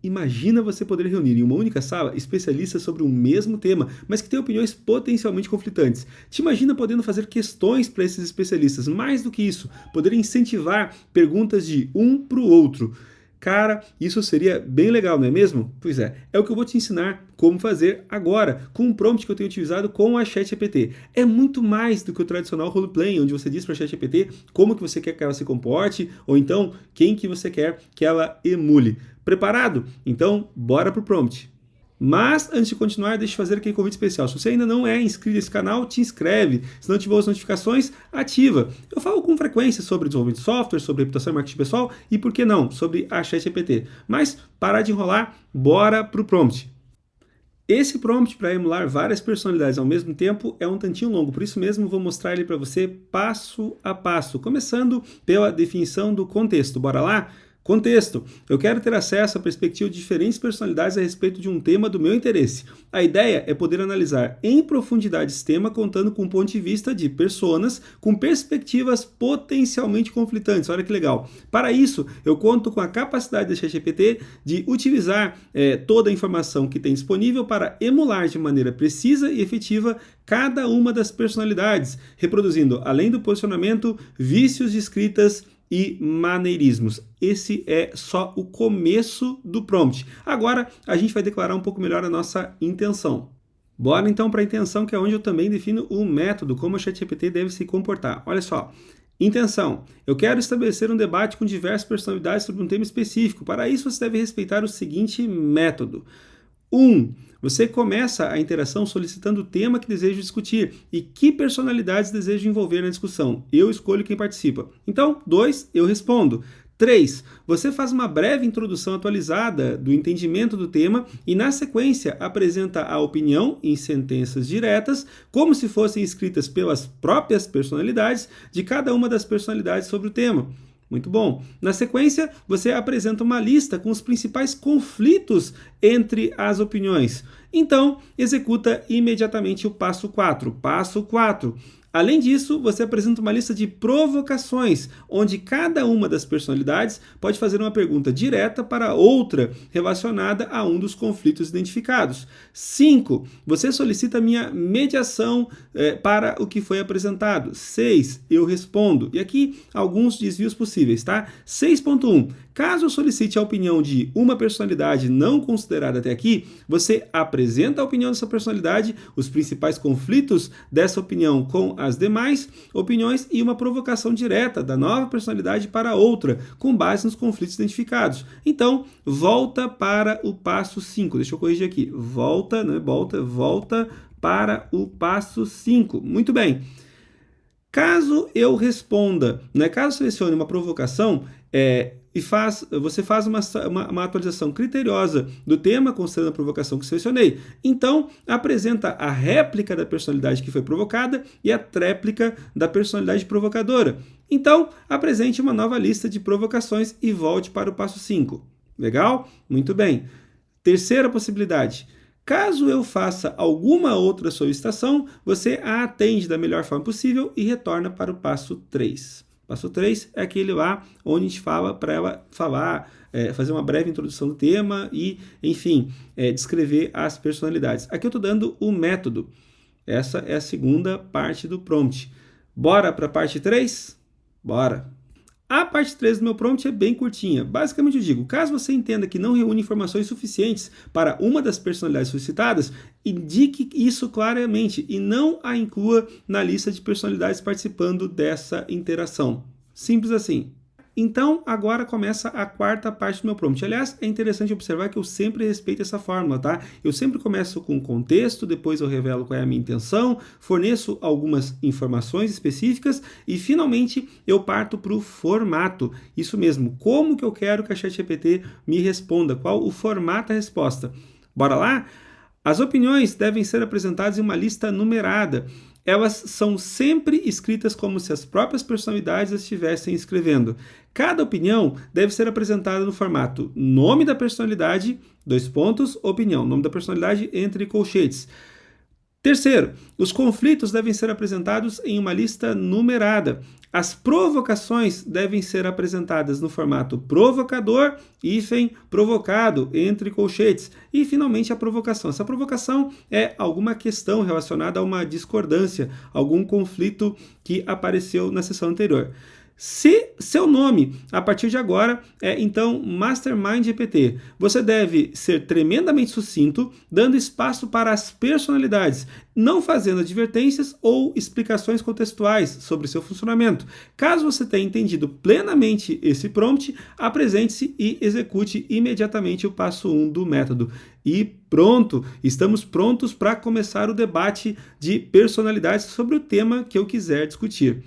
Imagina você poder reunir em uma única sala especialistas sobre um mesmo tema, mas que têm opiniões potencialmente conflitantes. Te imagina podendo fazer questões para esses especialistas. Mais do que isso, poder incentivar perguntas de um para o outro. Cara, isso seria bem legal, não é mesmo? Pois é o que eu vou te ensinar como fazer agora, com um prompt que eu tenho utilizado com a ChatGPT. É muito mais do que o tradicional roleplay, onde você diz para a ChatGPT como que você quer que ela se comporte, ou então quem que você quer que ela emule. Preparado? Então, bora pro prompt. Mas, antes de continuar, deixa eu fazer aquele convite especial. Se você ainda não é inscrito nesse canal, te inscreve. Se não ativou as notificações, ativa. Eu falo com frequência sobre desenvolvimento de software, sobre reputação e marketing pessoal e, por que não, sobre a ChatGPT. Mas, parar de enrolar, bora pro prompt. Esse prompt para emular várias personalidades ao mesmo tempo é um tantinho longo, por isso mesmo vou mostrar ele para você passo a passo, começando pela definição do contexto. Bora lá? Contexto. Eu quero ter acesso à perspectiva de diferentes personalidades a respeito de um tema do meu interesse. A ideia é poder analisar em profundidade esse tema contando com um ponto de vista de personas com perspectivas potencialmente conflitantes. Olha que legal. Para isso, eu conto com a capacidade da ChatGPT de utilizar toda a informação que tem disponível para emular de maneira precisa e efetiva cada uma das personalidades, reproduzindo, além do posicionamento, vícios de escritas e maneirismos. Esse é só o começo do prompt. Agora a gente vai declarar um pouco melhor a nossa intenção. Bora então para a intenção, que é onde eu também defino o método, como a ChatGPT deve se comportar. Olha só. Intenção. Eu quero estabelecer um debate com diversas personalidades sobre um tema específico. Para isso você deve respeitar o seguinte método. 1. Você começa a interação solicitando o tema que deseja discutir e que personalidades deseja envolver na discussão. Eu escolho quem participa. Então, 2. Eu respondo. 3. Você faz uma breve introdução atualizada do entendimento do tema e, na sequência, apresenta a opinião em sentenças diretas, como se fossem escritas pelas próprias personalidades de cada uma das personalidades sobre o tema. Muito bom. Na sequência, você apresenta uma lista com os principais conflitos entre as opiniões. Então, executa imediatamente o passo 4. Passo 4. Além disso, você apresenta uma lista de provocações, onde cada uma das personalidades pode fazer uma pergunta direta para outra relacionada a um dos conflitos identificados. 5. Você solicita minha mediação para o que foi apresentado. 6. Eu respondo. E aqui, alguns desvios possíveis, tá? 6.1. Caso eu solicite a opinião de uma personalidade não considerada até aqui, você apresenta a opinião dessa personalidade, os principais conflitos dessa opinião com as demais opiniões e uma provocação direta da nova personalidade para outra, com base nos conflitos identificados. Então, volta para o passo 5. Deixa eu corrigir aqui. Volta, não é volta para o passo 5. Muito bem. Caso eu responda, caso selecione uma provocação, você faz uma atualização criteriosa do tema, considerando a provocação que selecionei. Então, apresenta a réplica da personalidade que foi provocada e a tréplica da personalidade provocadora. Então, apresente uma nova lista de provocações e volte para o passo 5. Legal? Muito bem. Terceira possibilidade. Caso eu faça alguma outra solicitação, você a atende da melhor forma possível e retorna para o passo 3. Passo 3 é aquele lá onde a gente fala para ela fazer uma breve introdução do tema e, enfim, descrever as personalidades. Aqui eu estou dando o método. Essa é a segunda parte do prompt. Bora para a parte 3? Bora! A parte 3 do meu prompt é bem curtinha. Basicamente eu digo, caso você entenda que não reúne informações suficientes para uma das personalidades solicitadas, indique isso claramente e não a inclua na lista de personalidades participando dessa interação. Simples assim. Então, agora começa a quarta parte do meu prompt. Aliás, é interessante observar que eu sempre respeito essa fórmula, tá? Eu sempre começo com o contexto, depois eu revelo qual é a minha intenção, forneço algumas informações específicas e, finalmente, eu parto para o formato. Isso mesmo, como que eu quero que a ChatGPT me responda, qual o formato da resposta. Bora lá? As opiniões devem ser apresentadas em uma lista numerada. Elas são sempre escritas como se as próprias personalidades as estivessem escrevendo. Cada opinião deve ser apresentada no formato nome da personalidade, opinião, nome da personalidade entre colchetes. Terceiro, os conflitos devem ser apresentados em uma lista numerada. As provocações devem ser apresentadas no formato provocador, hífen, provocado, entre colchetes. E, finalmente, a provocação. Essa provocação é alguma questão relacionada a uma discordância, algum conflito que apareceu na sessão anterior. Se seu nome, a partir de agora, é então Mastermind GPT, você deve ser tremendamente sucinto, dando espaço para as personalidades, não fazendo advertências ou explicações contextuais sobre seu funcionamento. Caso você tenha entendido plenamente esse prompt, apresente-se e execute imediatamente o passo 1 do método. E pronto, estamos prontos para começar o debate de personalidades sobre o tema que eu quiser discutir.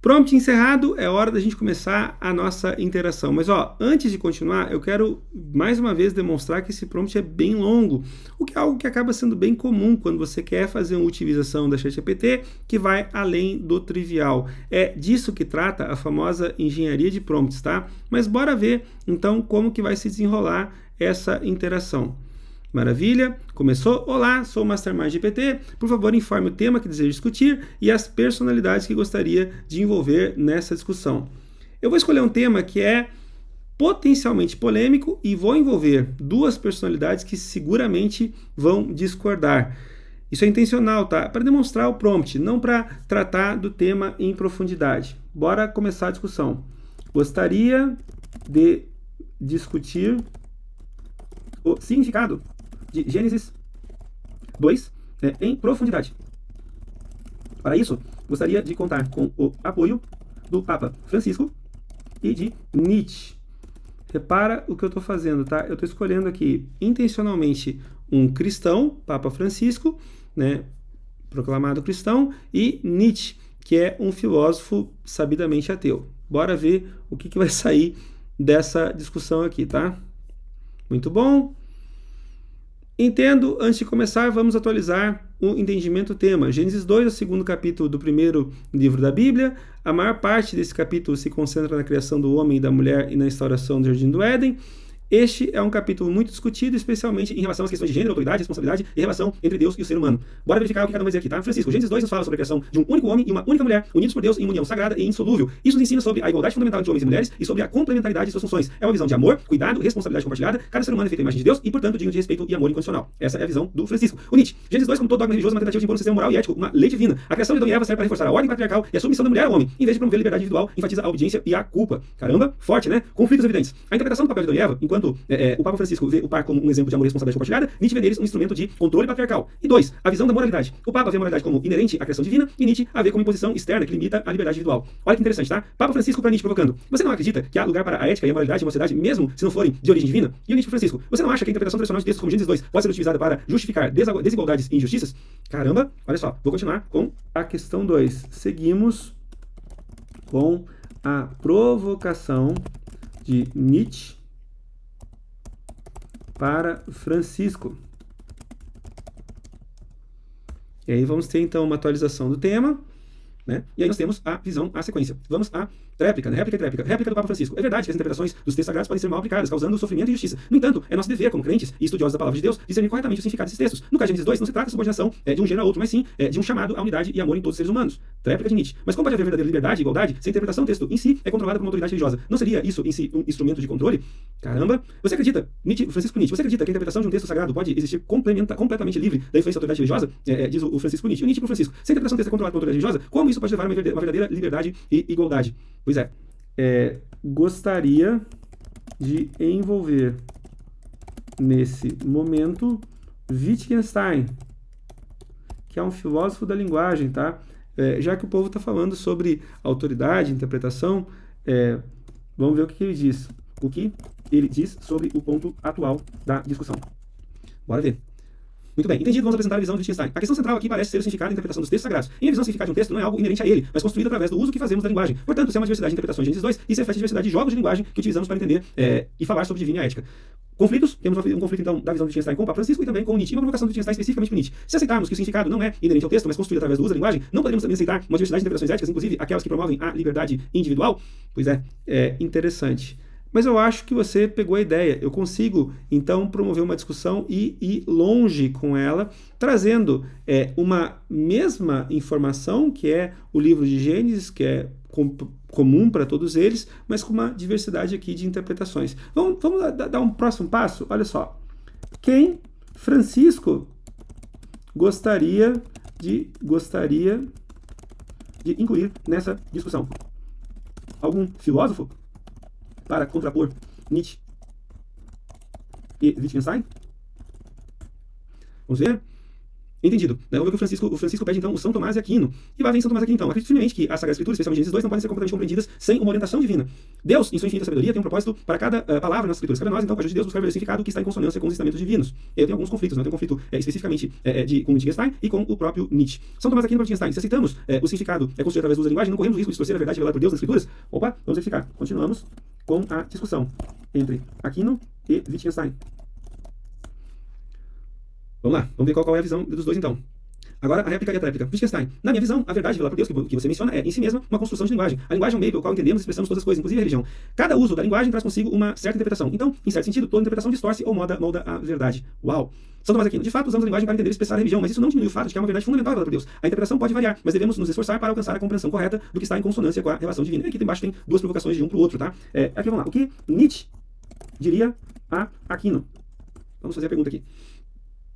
Prompt encerrado, é hora da gente começar a nossa interação. Mas antes de continuar, eu quero mais uma vez demonstrar que esse prompt é bem longo, o que é algo que acaba sendo bem comum quando você quer fazer uma utilização da ChatGPT que vai além do trivial. É disso que trata a famosa engenharia de prompts, tá? Mas bora ver então como que vai se desenrolar essa interação. Maravilha? Começou? Olá, sou o Mastermind GPT. Por favor, informe o tema que deseja discutir e as personalidades que gostaria de envolver nessa discussão. Eu vou escolher um tema que é potencialmente polêmico e vou envolver duas personalidades que seguramente vão discordar. Isso é intencional, tá? Para demonstrar o prompt, não para tratar do tema em profundidade. Bora começar a discussão. Gostaria de discutir o significado de Gênesis 2 em profundidade. Para isso, gostaria de contar com o apoio do Papa Francisco e de Nietzsche. Repara o que eu estou fazendo, tá? Eu estou escolhendo aqui intencionalmente um cristão, Papa Francisco, né, proclamado cristão, e Nietzsche, que é um filósofo sabidamente ateu. Bora ver o que vai sair dessa discussão aqui, tá? Muito bom. Entendo, antes de começar, vamos atualizar o entendimento do tema. Gênesis 2 é o segundo capítulo do primeiro livro da Bíblia. A maior parte desse capítulo se concentra na criação do homem e da mulher e na instauração do Jardim do Éden. Este é um capítulo muito discutido, especialmente em relação às questões de gênero, autoridade, responsabilidade e relação entre Deus e o ser humano. Bora verificar o que cada um vai dizer aqui, tá? Francisco, Gênesis 2 nos fala sobre a criação de um único homem e uma única mulher, unidos por Deus em união sagrada e insolúvel. Isso nos ensina sobre a igualdade fundamental entre homens e mulheres e sobre a complementaridade de suas funções. É uma visão de amor, cuidado, responsabilidade compartilhada. Cada ser humano é feito à imagem de Deus e, portanto, digno de respeito e amor incondicional. Essa é a visão do Francisco. O Nietzsche, Gênesis 2, como todo dogma religioso, é uma tentativa de impor um sistema moral e ético, uma lei divina. A criação de Adão e Eva serve para reforçar a ordem patriarcal e a submissão da mulher ao homem, em vez de promover a liberdade individual, enfatiza a obediência e a culpa. Caramba, forte, né? Conflitos evidentes. A interpretação do papel de Adão e Eva, enquanto o Papa Francisco vê o par como um exemplo de amor e responsabilidade compartilhada, Nietzsche vê neles um instrumento de controle patriarcal. E 2, a visão da moralidade. O Papa vê a moralidade como inerente à criação divina e Nietzsche a vê como imposição externa que limita a liberdade individual. Olha que interessante, tá? Papa Francisco para Nietzsche provocando. Você não acredita que há lugar para a ética e a moralidade em uma sociedade, mesmo se não forem de origem divina? E o Nietzsche Francisco, você não acha que a interpretação tradicional de textos como Gênesis 2 pode ser utilizada para justificar desigualdades e injustiças? Caramba, olha só, vou continuar com a questão 2. Seguimos com a provocação de Nietzsche para Francisco. E aí vamos ter então uma atualização do tema, né? E aí nós temos a visão, a sequência. Vamos à réplica, né? Réplica e tréplica. Réplica do Papa Francisco. É verdade que as interpretações dos textos sagrados podem ser mal aplicadas, causando sofrimento e injustiça. No entanto, é nosso dever, como crentes e estudiosos da palavra de Deus, discernir corretamente o significado desses textos. No caso de Gênesis 2, não se trata de subordinação de um gênero a outro, mas sim de um chamado à unidade e amor em todos os seres humanos. Tréplica de Nietzsche. Mas como pode haver verdadeira liberdade e igualdade se a interpretação do texto em si é controlada por uma autoridade religiosa? Não seria isso em si um instrumento de controle? Caramba! Você acredita, Francisco Nietzsche, você acredita que a interpretação de um texto sagrado pode existir completamente livre da influência da autoridade religiosa? Diz o Francisco Nietzsche. O Nietzsche para o Francisco. Se a interpretação do texto é controlada por autoridade religiosa, como isso pode levar a uma verdadeira liberdade e igualdade? Pois é. Gostaria de envolver nesse momento Wittgenstein, que é um filósofo da linguagem, tá? Já que o povo está falando sobre autoridade, interpretação, vamos ver o que ele diz. O que ele diz sobre o ponto atual da discussão. Bora ver. Muito bem, entendido, vamos apresentar a visão de Wittgenstein. A questão central aqui parece ser o significado e a interpretação dos textos sagrados. Em minha visão, o significado de um texto não é algo inerente a ele, mas construído através do uso que fazemos da linguagem. Portanto, se é uma diversidade de interpretações de Gênesis 2, isso reflete a diversidade de jogos de linguagem que utilizamos para entender e falar sobre divina e ética. Conflitos, temos um conflito então da visão de Wittgenstein com o Papa Francisco e também com o Nietzsche. E uma provocação de Wittgenstein especificamente para Nietzsche. Se aceitarmos que o significado não é inerente ao texto, mas construído através do uso da linguagem, não poderíamos também aceitar uma diversidade de interpretações éticas, inclusive aquelas que promovem a liberdade individual? Pois é interessante. Mas eu acho que você pegou a ideia. Eu consigo, então, promover uma discussão e ir longe com ela, trazendo uma mesma informação, que é o livro de Gênesis, que é comum para todos eles, mas com uma diversidade aqui de interpretações. Vamos dar um próximo passo? Olha só. Quem Francisco gostaria de incluir nessa discussão? Algum filósofo para contrapor Nietzsche e Wittgenstein? Vamos ver? Entendido. Vamos ver que o Francisco pede então o São Tomás de Aquino. E lá vem São Tomás de Aquino então. Acredito firmemente que as Sagradas Escrituras, especialmente Gênesis 2, não podem ser completamente compreendidas sem uma orientação divina. Deus, em sua infinita sabedoria, tem um propósito para cada palavra nas Escrituras. Cabe a nós, então, com a ajuda de Deus, buscar o significado que está em consonância com os ensinamentos divinos. Eu tenho alguns conflitos, né? Eu tenho um conflito especificamente com Wittgenstein e com o próprio Nietzsche. São Tomás de Aquino para Wittgenstein. Se aceitamos o significado construído através do uso da linguagem, não corremos o risco de distorcer a verdade revelada por Deus nas Escrituras? Opa, vamos verificar. Continuamos com a discussão entre Aquino e Wittgenstein. Vamos lá, vamos ver qual é a visão dos dois então. Agora, a réplica e a tréplica. Wittgenstein. Na minha visão, a verdade revelada por Deus que você menciona é, em si mesma, uma construção de linguagem. A linguagem é um meio pelo qual entendemos e expressamos todas as coisas, inclusive a religião. Cada uso da linguagem traz consigo uma certa interpretação. Então, em certo sentido, toda interpretação distorce ou molda a verdade. Uau! São Tomás de Aquino. De fato, usamos a linguagem para entender e expressar a religião, mas isso não diminui o fato de que há uma verdade fundamental revelada por Deus. A interpretação pode variar, mas devemos nos esforçar para alcançar a compreensão correta do que está em consonância com a relação divina. E aqui embaixo tem duas provocações de um para o outro, tá? Aqui vamos lá. O que Nietzsche diria a Aquino? Vamos fazer a pergunta aqui.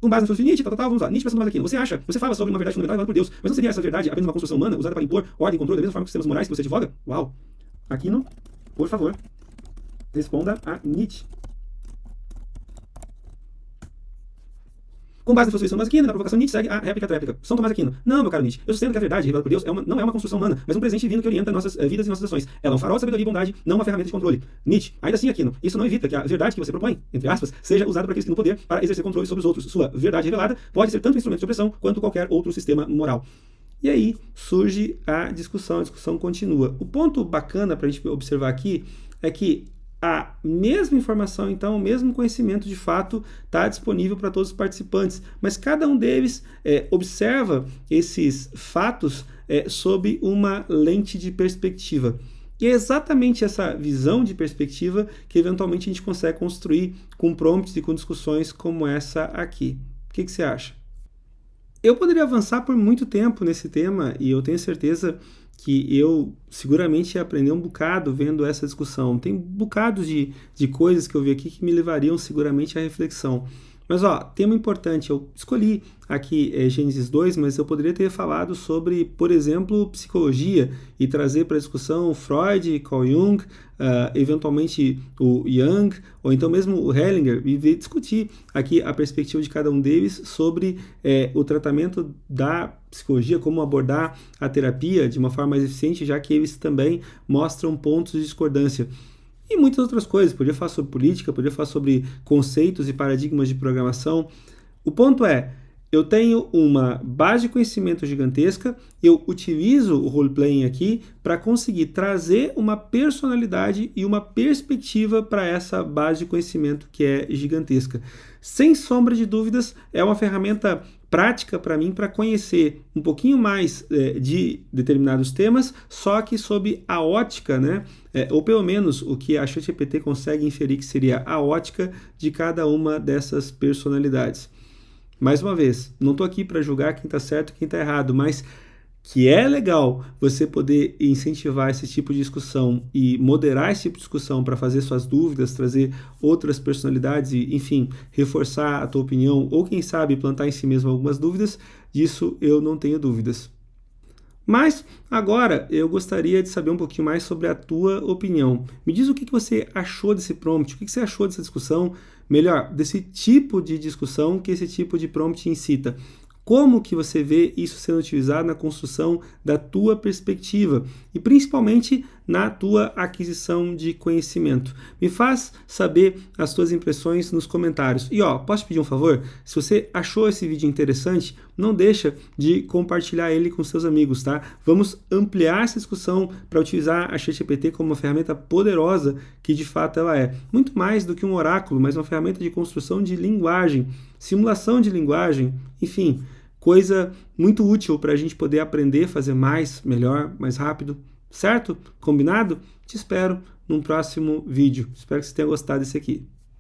Com base na filosofia Nietzsche, vamos lá. Nietzsche pensando mais aqui. Você fala sobre uma verdade fundamental revelada por Deus, mas não seria essa verdade apenas uma construção humana usada para impor ordem e controle da mesma forma que os sistemas morais que você advoga? Uau! Aquino, por favor, responda a Nietzsche. Com base na filosofia São Tomás de Aquino, na provocação Nietzsche segue a réplica tréplica. São Tomás de Aquino. Não, meu caro Nietzsche. Eu sustento que a verdade revelada por Deus não é uma construção humana, mas um presente divino que orienta nossas vidas e nossas ações. Ela é um farol de sabedoria e bondade, não uma ferramenta de controle. Nietzsche. Ainda assim, Aquino. Isso não evita que a verdade que você propõe, entre aspas, seja usada por aqueles que têm o poder para exercer controle sobre os outros. Sua verdade revelada pode ser tanto um instrumento de opressão quanto qualquer outro sistema moral. E aí surge a discussão continua. O ponto bacana para a gente observar aqui é que a mesma informação, então, o mesmo conhecimento de fato está disponível para todos os participantes, mas cada um deles observa esses fatos sob uma lente de perspectiva. E é exatamente essa visão de perspectiva que eventualmente a gente consegue construir com prompts e com discussões como essa aqui. O que você acha? Eu poderia avançar por muito tempo nesse tema e eu tenho certeza que eu seguramente ia aprender um bocado vendo essa discussão. Tem bocados de coisas que eu vi aqui que me levariam seguramente à reflexão. Mas, tema importante, eu escolhi aqui Gênesis 2, mas eu poderia ter falado sobre, por exemplo, psicologia e trazer para a discussão Freud, Carl Jung, eventualmente o Jung, ou então mesmo o Hellinger, e discutir aqui a perspectiva de cada um deles sobre o tratamento da psicologia, como abordar a terapia de uma forma mais eficiente, já que eles também mostram pontos de discordância. E muitas outras coisas, podia falar sobre política, podia falar sobre conceitos e paradigmas de programação. O ponto é, eu tenho uma base de conhecimento gigantesca, eu utilizo o role-playing aqui para conseguir trazer uma personalidade e uma perspectiva para essa base de conhecimento que é gigantesca. Sem sombra de dúvidas, é uma ferramenta prática para mim para conhecer um pouquinho mais de determinados temas, só que sob a ótica, né? Ou pelo menos o que a ChatGPT consegue inferir que seria a ótica de cada uma dessas personalidades. Mais uma vez, não estou aqui para julgar quem está certo e quem está errado, mas que é legal você poder incentivar esse tipo de discussão e moderar esse tipo de discussão para fazer suas dúvidas, trazer outras personalidades e, enfim, reforçar a tua opinião ou, quem sabe, plantar em si mesmo algumas dúvidas, disso eu não tenho dúvidas. Mas, agora, eu gostaria de saber um pouquinho mais sobre a tua opinião. Me diz o que você achou desse prompt, o que você achou dessa discussão, melhor, desse tipo de discussão que esse tipo de prompt incita. Como que você vê isso sendo utilizado na construção da tua perspectiva e principalmente na tua aquisição de conhecimento? Me faz saber as tuas impressões nos comentários. E posso te pedir um favor? Se você achou esse vídeo interessante, não deixa de compartilhar ele com seus amigos, tá? Vamos ampliar essa discussão para utilizar a ChatGPT como uma ferramenta poderosa que de fato ela é. Muito mais do que um oráculo, mas uma ferramenta de construção de linguagem, simulação de linguagem, enfim, coisa muito útil para a gente poder aprender, fazer mais, melhor, mais rápido, certo? Combinado? Te espero num próximo vídeo. Espero que você tenha gostado desse aqui.